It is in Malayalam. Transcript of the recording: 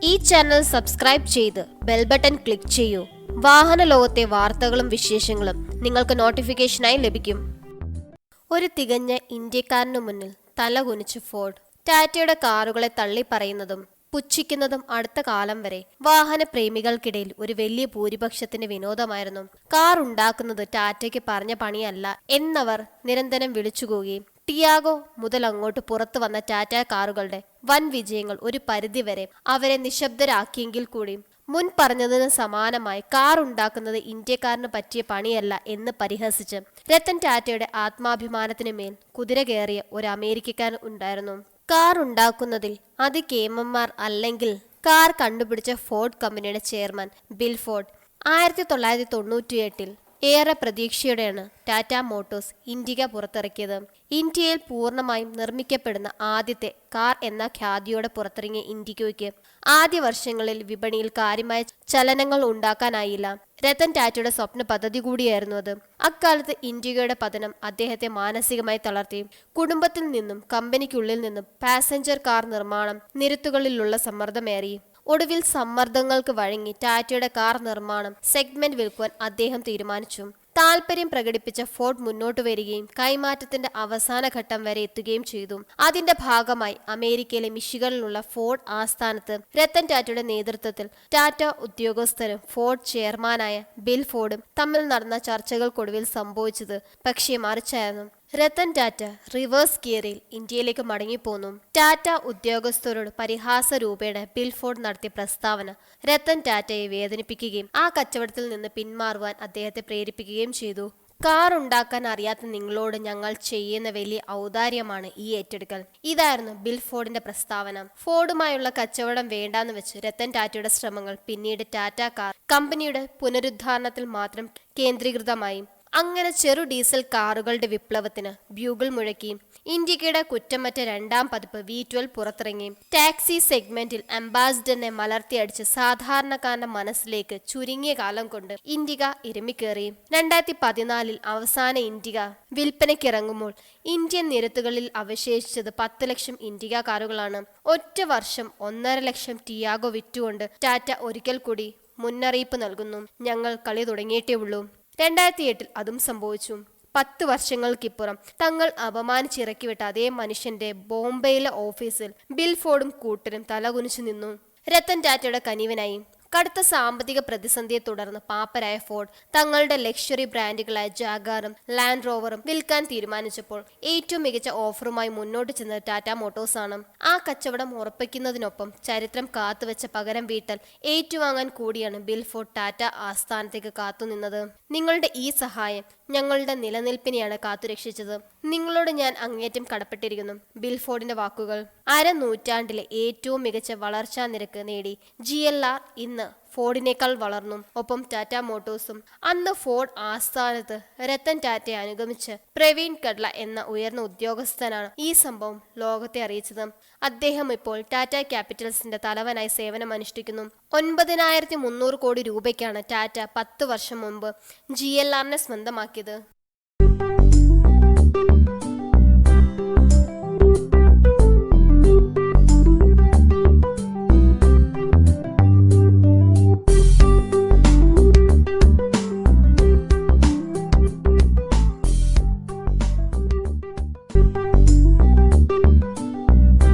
ഈ ചാനൽ സബ്സ്ക്രൈബ് ചെയ്ത് ബെൽ ബട്ടൺ ക്ലിക്ക് ചെയ്യൂ. വാഹന ലോകത്തെ വാർത്തകളും വിശേഷങ്ങളും നിങ്ങൾക്ക് നോട്ടിഫിക്കേഷനായി ലഭിക്കും. ഒരു തികഞ്ഞ ഇന്ത്യക്കാരനു മുന്നിൽ തലകുനിച്ച് ഫോർഡ്. ടാറ്റയുടെ കാറുകളെ തള്ളിപ്പറയുന്നതും പുച്ഛിക്കുന്നതും അടുത്ത കാലം വരെ വാഹന പ്രേമികൾക്കിടയിൽ ഒരു വലിയ ഭൂരിപക്ഷത്തിന്റെ വിനോദമായിരുന്നു. കാർ ഉണ്ടാക്കുന്നത് ടാറ്റയ്ക്ക് പറഞ്ഞ പണിയല്ല എന്നവർ നിരന്തരം വിളിച്ചുകൂകുകയും ടിയാഗോ മുതൽ അങ്ങോട്ട് പുറത്തു വന്ന ടാറ്റ കാറുകളുടെ വൻ വിജയങ്ങൾ ഒരു പരിധിവരെ അവരെ നിശബ്ദരാക്കിയെങ്കിൽ കൂടിയും മുൻ പറഞ്ഞതിന് സമാനമായി കാർ ഉണ്ടാക്കുന്നത് ഇന്ത്യക്കാരന് പറ്റിയ പണിയല്ല എന്ന് പരിഹസിച്ച് രത്തൻ ടാറ്റയുടെ ആത്മാഭിമാനത്തിനു മേൽ കുതിര കയറിയ ഒരു അമേരിക്കക്കാരൻ ഉണ്ടായിരുന്നു. കാർ ഉണ്ടാക്കുന്നതിൽ അതികേമന്മാർ അല്ലെങ്കിൽ കാർ കണ്ടുപിടിച്ച ഫോർഡ് കമ്പനിയുടെ ചെയർമാൻ ബിൽ ഫോർഡ് 1998 ഏറെ പ്രതീക്ഷയോടെയാണ് ടാറ്റ മോട്ടോഴ്സ് ഇൻഡിക പുറത്തിറക്കിയത്. ഇന്ത്യയിൽ പൂർണ്ണമായും നിർമ്മിക്കപ്പെടുന്ന ആദ്യത്തെ കാർ എന്ന ഖ്യാതിയോടെ പുറത്തിറങ്ങിയ ഇൻഡിഗോയ്ക്ക് ആദ്യ വർഷങ്ങളിൽ വിപണിയിൽ കാര്യമായ ചലനങ്ങൾ ഉണ്ടാക്കാനായില്ല. രത്തൻ ടാറ്റയുടെ സ്വപ്ന പദ്ധതി കൂടിയായിരുന്നു അത്. അക്കാലത്ത് ഇൻഡിഗോയുടെ പതനം അദ്ദേഹത്തെ മാനസികമായി തളർത്തി. കുടുംബത്തിൽ നിന്നും കമ്പനിക്കുള്ളിൽ നിന്നും പാസഞ്ചർ കാർ നിർമ്മാണം നിരത്തുകളിലുള്ള സമ്മർദ്ദമേറി. ഒടുവിൽ സമ്മർദ്ദങ്ങൾക്ക് വഴങ്ങി ടാറ്റയുടെ കാർ നിർമ്മാണം സെഗ്മെന്റ് വിൽക്കുവാൻ അദ്ദേഹം തീരുമാനിച്ചു. താൽപര്യം പ്രകടിപ്പിച്ച ഫോർഡ് മുന്നോട്ട് വരികയും കൈമാറ്റത്തിന്റെ അവസാന ഘട്ടം വരെ എത്തുകയും ചെയ്തു. അതിന്റെ ഭാഗമായി അമേരിക്കയിലെ മിഷിഗണിലുള്ള ഫോർഡ് ആസ്ഥാനത്ത് രത്തൻ ടാറ്റയുടെ നേതൃത്വത്തിൽ ടാറ്റ ഉദ്യോഗസ്ഥരും ഫോർഡ് ചെയർമാനായ ബിൽ ഫോർഡും തമ്മിൽ നടന്ന ചർച്ചകൾക്കൊടുവിൽ സംഭവിച്ചത് പക്ഷേ മറിച്ചായിരുന്നു. രത്തൻ ടാറ്റ റിവേഴ്സ് ഗിയറിൽ ഇന്ത്യയിലേക്ക് മടങ്ങിപ്പോന്നു. ടാറ്റ ഉദ്യോഗസ്ഥരോട് പരിഹാസ രൂപേണ ബിൽ ഫോർഡ് നടത്തിയ പ്രസ്താവന രത്തൻ ടാറ്റയെ വേദനിപ്പിക്കുകയും ആ കച്ചവടത്തിൽ നിന്ന് പിന്മാറുവാൻ അദ്ദേഹത്തെ പ്രേരിപ്പിക്കുകയും ചെയ്തു. കാർ ഉണ്ടാക്കാൻ അറിയാത്ത നിങ്ങളോട് ഞങ്ങൾ ചെയ്യുന്ന വലിയ ഔദാര്യമാണ് ഈ ഏറ്റെടുക്കൽ. ഇതായിരുന്നു ബിൽ ഫോർഡിന്റെ പ്രസ്താവന. ഫോർഡുമായുള്ള കച്ചവടം വേണ്ടാന്ന് വെച്ച് രത്തൻ ടാറ്റയുടെ ശ്രമങ്ങൾ പിന്നീട് ടാറ്റ കാർ കമ്പനിയുടെ പുനരുദ്ധാരണത്തിൽ മാത്രം കേന്ദ്രീകൃതമായി. അങ്ങനെ ചെറു ഡീസൽ കാറുകളുടെ വിപ്ലവത്തിന് ബ്യൂഗിൾ മുഴക്കി. ഇൻഡിക്കയുടെ കുറ്റമറ്റ രണ്ടാം പതിപ്പ് V12 പുറത്തിറങ്ങി. ടാക്സി സെഗ്മെന്റിൽ അംബാസിഡറിനെ മലർത്തിയടിച്ച് സാധാരണക്കാരന്റെ മനസ്സിലേക്ക് ചുരുങ്ങിയ കാലം കൊണ്ട് ഇൻഡിക ഇരമിക്കേറി. 2014 അവസാന ഇൻഡിക വിൽപ്പനയ്ക്കിറങ്ങുമ്പോൾ ഇന്ത്യൻ നിരത്തുകളിൽ അവശേഷിച്ചത് 10 ലക്ഷം ഇൻഡിക കാറുകളാണ്. ഒറ്റ വർഷം 1.5 ലക്ഷം ടിയാഗോ വിറ്റുകൊണ്ട് ടാറ്റ ഒരിക്കൽ കൂടി മുന്നറിയിപ്പ് നൽകുന്നു, ഞങ്ങൾ കളി തുടങ്ങിയിട്ടേ ഉള്ളൂ. 2008 അതും സംഭവിച്ചു. 10 വർഷങ്ങൾക്കിപ്പുറം തങ്ങൾ അപമാനിച്ചിറക്കിവിട്ട അതേ മനുഷ്യന്റെ ബോംബെയിലെ ഓഫീസിൽ ബിൽ ഫോർഡും കൂട്ടരും തലകുനിച്ചു നിന്നു. രത്തൻ ടാറ്റയുടെ കനിവനായി. കടുത്ത സാമ്പത്തിക പ്രതിസന്ധിയെ തുടർന്ന് പാപ്പരായ ഫോർഡ് തങ്ങളുടെ ലക്ഷറി ബ്രാൻഡുകളായ ജാഗാറും ലാൻഡ് റോവറും വിൽക്കാൻ തീരുമാനിച്ചപ്പോൾ ഏറ്റവും മികച്ച ഓഫറുമായി മുന്നോട്ട് ചെന്നത് ടാറ്റ മോട്ടോഴ്സ് ആണ്. ആ കച്ചവടം ഉറപ്പിക്കുന്നതിനൊപ്പം ചരിത്രം കാത്തുവെച്ച പകരം വീട്ടൽ ഏറ്റുവാങ്ങാൻ കൂടിയാണ് ബിൽ ഫോർഡ് ടാറ്റ ആസ്ഥാനത്തേക്ക് കാത്തുനിന്നത്. നിങ്ങളുടെ ഈ സഹായം ഞങ്ങളുടെ നിലനിൽപ്പിനെയാണ് കാത്തുരക്ഷിച്ചത്. നിങ്ങളോട് ഞാൻ അങ്ങേറ്റം കടപ്പെട്ടിരിക്കുന്നു. ബിൽ ഫോർഡിന്റെ വാക്കുകൾ. നൂറ്റാണ്ടിലെ ഏറ്റവും മികച്ച വളർച്ചാ നിരക്ക് നേടി GLR ഇന്ന് ഫോർഡിനേക്കാൾ വളർന്നു. ഒപ്പം ടാറ്റ മോട്ടോഴ്സും. അന്ന് ഫോർഡ് ആസ്ഥാനത്ത് രത്തൻ ടാറ്റയെ അനുഗമിച്ച് പ്രവീൺ കഡ്ല എന്ന ഉയർന്ന ഉദ്യോഗസ്ഥനാണ് ഈ സംഭവം ലോകത്തെ അറിയിച്ചത്. അദ്ദേഹം ഇപ്പോൾ ടാറ്റ ക്യാപിറ്റൽസിന്റെ തലവനായി സേവനമനുഷ്ഠിക്കുന്നു. 9,300 കോടി രൂപയ്ക്കാണ് ടാറ്റ 10 വർഷം മുമ്പ് GLRനെ സ്വന്തമാക്കിയത്.